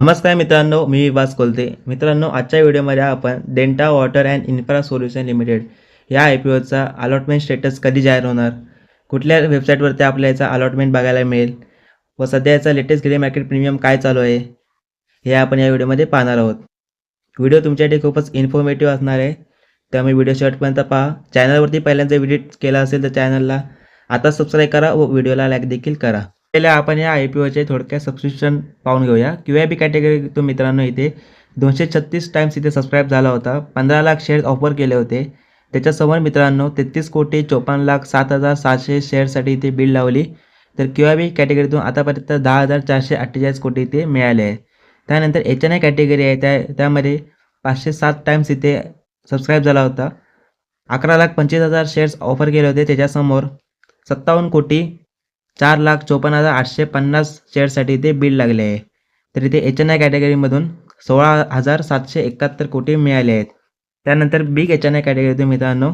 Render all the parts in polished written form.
नमस्कार मित्रांनो, मी विवास कोलते. मित्रांनो, आजच्या व्हिडिओमध्ये आपण Denta water and infra solution limited या IPOचा अलॉटमेंट स्टेटस कधी जाहीर होणार, कुठल्या वेबसाईटवरती आपल्याला याचा अलॉटमेंट बघायला मिळेल व सध्या याचा लेटेस्ट ग्रे मार्केट प्रीमियम काय चालू आहे, हे आपण या व्हिडिओमध्ये पाहणार आहोत. व्हिडिओ तुमच्यासाठी खूपच इन्फॉर्मेटिव्ह असणार आहे, त्यामुळे व्हिडिओ शेवटपर्यंत पहा. चॅनलवरती पहिल्यांदा व्हिजिट केला असेल तर चॅनलला आता सबस्क्राईब करा व व्हिडिओला लाईक देखील करा. पहिले आपण या IPOचे थोडक्यात सबस्क्रिप्शन पाहून घेऊया. QIP कॅटेगरी तो मित्रांनो इथे 236 टाइम्स इथे सबस्क्राईब झाला होता. 15 लाख शेअर्स ऑफर केले होते. त्याच्यासमोर मित्रांनो 33,54,07,700 शेअरसाठी इथे बिल लावली. तर QIP कॅटेगरीतून आतापर्यंत 10,448 कोटी इथे मिळाले आहे. त्यानंतर HNI कॅटेगरी आहे त्यामध्ये 507 टाइम्स इथे सबस्क्राईब झाला होता. 11,25,000 शेअर्स ऑफर केले होते. त्याच्यासमोर 57,04,54,850 शेअरसाठी इथे बिल लागले आहे. तर इथे HNI कॅटेगरीमधून 16,771 कोटी मिळाले आहेत. त्यानंतर बिग HNI कॅटेगरीतून मित्रांनो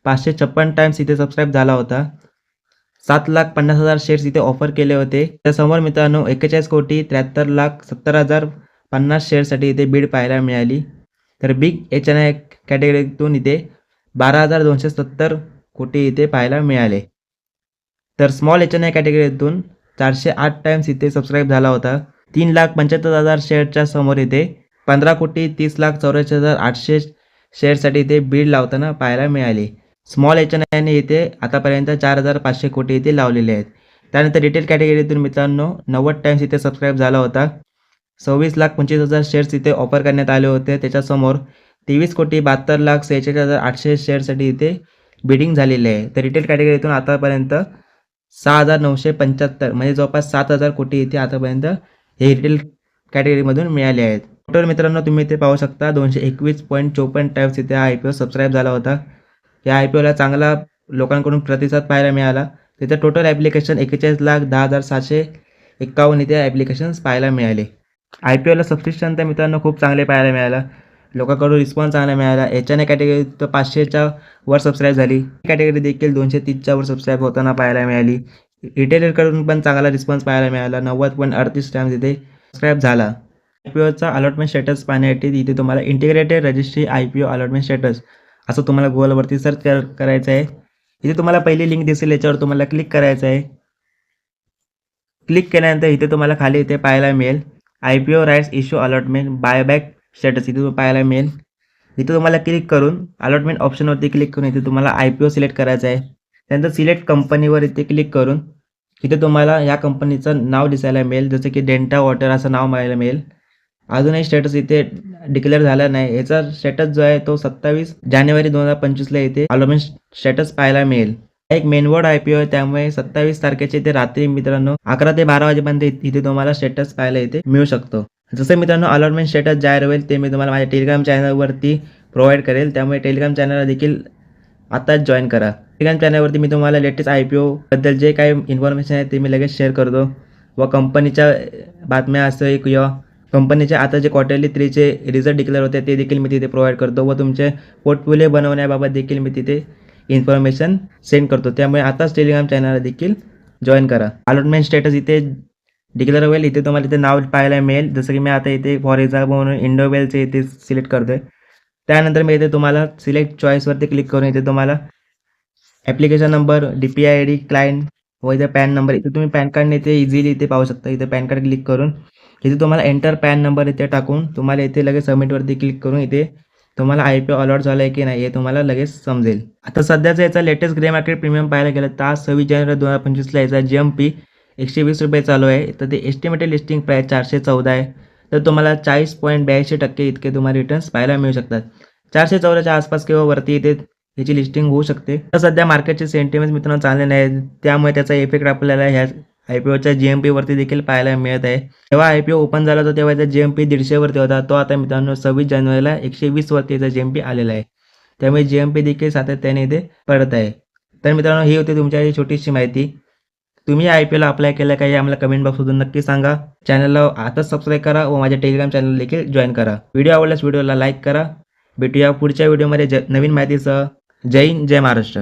556 टाइम्स इथे सबस्क्राईब झाला होता. 7,50,000 शेअर्स इथे ऑफर केले होते. त्यासमोर मित्रांनो 41,73,70,050 शेअरसाठी इथे बीड पाहायला मिळाली. तर बिग HNI कॅटेगरीतून इथे 12,270 कोटी इथे पाहायला मिळाले. तर स्मॉल HNI कॅटेगरीतून 408 टाइम्स इथे सबस्क्राईब झाला होता. 3,75,000 शेअरच्या समोर इथे 15,30,84,800 शेअरसाठी इथे बीड लावताना पाहायला मिळाली. स्मॉल HNI इथे आतापर्यंत 4,500 कोटी इथे लावलेले आहेत. त्यानंतर रिटेल कॅटेगरीतून मित्रांनो 90 टाइम्स इथे सबस्क्राईब झाला होता. 26,25,000 शेअर्स इथे ऑफर करण्यात आले होते. त्याच्यासमोर 23,72,46,800 शेअरसाठी इथे बिडिंग झालेली आहे. तर रिटेल कॅटेगरीतून आतापर्यंत 6,975 म्हणजे जवळपास 7,000 कोटी इथे आतापर्यंत हे रिटेल कॅटेगरीमधून मिळाले आहेत. टोटल मित्रांनो तुम्ही इथे पाहू शकता 221.54 टाइम्स इथे हा IPO सबस्क्राईब झाला होता. या IPOला चांगला लोकांकडून प्रतिसाद पाहायला मिळाला. तिथे टोटल ॲप्लिकेशन 41,10,751 इथे ॲप्लिकेशन्स पाहायला मिळाले. IPOला सबस्क्रिप्शन तर मित्रांनो खूप चांगले पाहायला मिळाला. लोकांकडून रिस्पॉन्स चांगला मिळाला. HNI कॅटेगरी तर 500च्या वर सबस्क्राईब झाली. कॅटेगरी देखील 230च्या वर सबस्क्राईब होताना पाहायला मिळाली. रिटेलरकडून पण चांगला रिस्पॉन्स पाहायला मिळाला. 90.38 टाइम्स इथे सबस्क्राईब झाला. IPOचा अलॉटमेंट स्टेटस पाहण्यासाठी इथे तुम्हाला integrated registry IPO allotment status असं तुम्हाला गुगलवरती सर्च करायचं आहे. इथे तुम्हाला पहिली लिंक दिसेल, याच्यावर तुम्हाला क्लिक करायचं आहे. क्लिक केल्यानंतर इथे तुम्हाला खाली इथे पाहायला मिळेल IPO rights issue allotment buyback status इथे पाहायला मिळेल. इथे तुम्हाला क्लिक करून अलॉटमेंट ऑप्शनवरती क्लिक करून इथे तुम्हाला IPO सिलेक्ट करायचं आहे. त्यानंतर सिलेक्ट कंपनीवर इथे क्लिक करून इथे तुम्हाला या कंपनीचं नाव दिसायला मिळेल, जसं की डेंटा वॉटर असं नाव मिळायला मिळेल. अजूनही स्टेटस इथे डिक्लेअर झाला नाही. याचा स्टेटस जो आहे तो 27 जानेवारी 2025ला इथे अलॉटमेंट स्टेटस पाहायला मिळेल. एक मेनवर्ड IPO आहे, त्यामुळे 27 तारखेचे इथे रात्री मित्रांनो 11 ते 12 वाजेपर्यंत इथे तुम्हाला स्टेटस पाहायला इथे मिळू शकतो. जसं मित्रांनो अलॉटमेंट स्टेटस जाहीर होईल ते मी तुम्हाला माझ्या टेलिग्राम चॅनलवरती प्रोव्हाइड करेल, त्यामुळे टेलिग्राम चॅनलला देखील आताच जॉईन करा. टेलिग्राम चॅनलवरती मी तुम्हाला लेटेस्ट IPO बद्दल जे काही इन्फॉर्मेशन आहे ते मी लगेच शेअर करतो व कंपनीच्या बातम्या असं किंवा कंपनीचे आता जे क्वार्टरली 3चे रिझल्ट डिक्लेअर होते ते देखील मी तिथे प्रोव्हाइड करतो व तुमचे पोर्टफोलिओ बनवण्याबाबत देखील मी तिथे इन्फॉर्मेशन सेंड करतो. त्यामुळे आताच टेलिग्राम चॅनलला देखील जॉईन करा. अलॉटमेंट स्टेटस इथे डिक्लेअर होईल. इथे तुम्हाला इथे नाव पाहायला मिळेल, जसं की मी आता इथे फॉर एक्झाम्पल म्हणून इंडोवेलचे इथे सिलेक्ट करतोय. त्यानंतर मी इथे तुम्हाला सिलेक्ट चॉईसवरती क्लिक करून इथे तुम्हाला application number, DPI ID, client व इथे पॅन नंबर इथे तुम्ही पॅन कार्डने इथे इझिली इथे पाहू शकता. इथे पॅन कार्ड क्लिक करून इथे तुम्हाला एंटर पॅन नंबर इथे टाकून तुम्हाला इथे लगेच सबमिटवरती क्लिक करून इथे तुम्हाला IPO अलॉट झाला आहे की नाही हे तुम्हाला लगेच समजेल. आता सध्याचा याचा लेटेस्ट ग्रे मार्केट प्रीमियम पाहायला गेलं तर आज 26 जानेवारी 2025ला याचा GMP 120 रुपये चालू आहे. तर ते एस्टिमेटेड लिस्टिंग प्राईस 414 आहे. तर तुम्हाला 40.82% इतके तुम्हाला रिटर्न्स पाहायला मिळू शकतात. 414च्या आसपास किंवा वरती इथे याची लिस्टिंग होऊ शकते. तर सध्या मार्केटचे सेंटिमेंट्स मित्रांनो चांगले नाही, त्यामुळे त्याचा इफेक्ट आपल्याला ह्या IPOच्या GMP वरती देखील पाहायला मिळत आहे. जेव्हा IPO ओपन झाला होता तेव्हा याचा GMP 150 वरती होता. तो आता मित्रांनो 26 जानेवारीला 120 वरती याचा GMP आलेला आहे. त्यामुळे GMP देखील सातत्याने इथे पडत आहे. तर मित्रांनो ही होती तुमच्या छोटीशी माहिती. तुम्ही IPOला अप्लाय केलं का हे आम्हाला कमेंट बॉक्समधून नक्की सांगा. चॅनलला आताच सबस्क्राईब करा व माझ्या टेलिग्राम चॅनल देखील जॉईन करा. व्हिडिओ आवडल्यास व्हिडिओला लाईक करा. भेटूया पुढच्या व्हिडिओमध्ये नवीन माहितीसह. जय हिंद, जय महाराष्ट्र.